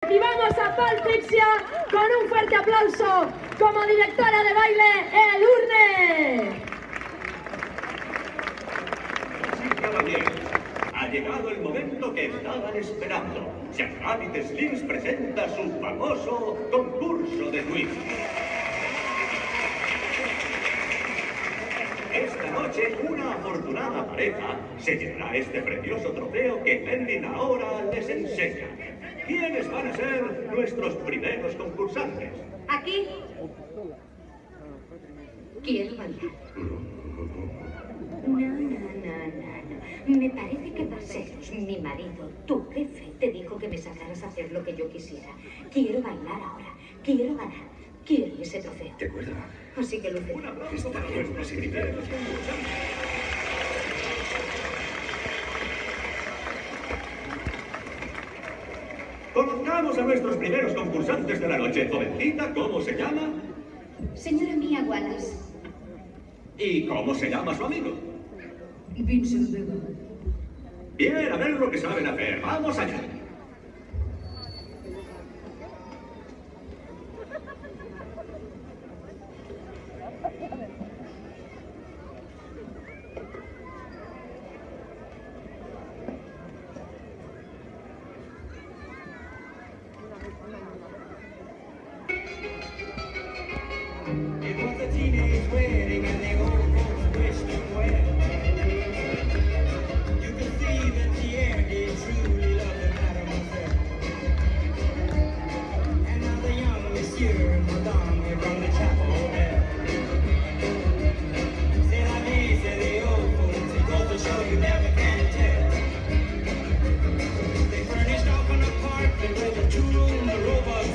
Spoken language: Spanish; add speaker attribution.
Speaker 1: Y vamos a Patricia con un fuerte aplauso como directora de baile Edurne.
Speaker 2: Sí, caballeros, ha llegado el momento que estaban esperando. Rabbit Slims presenta su famoso concurso de Twist. Esta noche, una afortunada pareja se llevará este precioso trofeo que Merlin ahora les enseña. ¿Quiénes van a ser nuestros primeros concursantes?
Speaker 3: Aquí. Quiero bailar. No. Me parece que Marcelos, mi marido, tu jefe, te dijo que me sacaras a hacer lo que yo quisiera. Quiero bailar ahora. Quiero ganar. Quiero ese trofeo.
Speaker 2: De acuerdo.
Speaker 3: Así que luce.
Speaker 2: Un aplauso para nuestros primeros concursantes. Conozcamos a nuestros primeros concursantes de la noche. Jovencita, ¿cómo se llama?
Speaker 3: Señora Mia Wallace.
Speaker 2: ¿Y cómo se llama su amigo?
Speaker 3: Vincent Vega.
Speaker 2: Bien, a ver lo que saben hacer. ¡Vamos allá!
Speaker 4: Two-room, the robot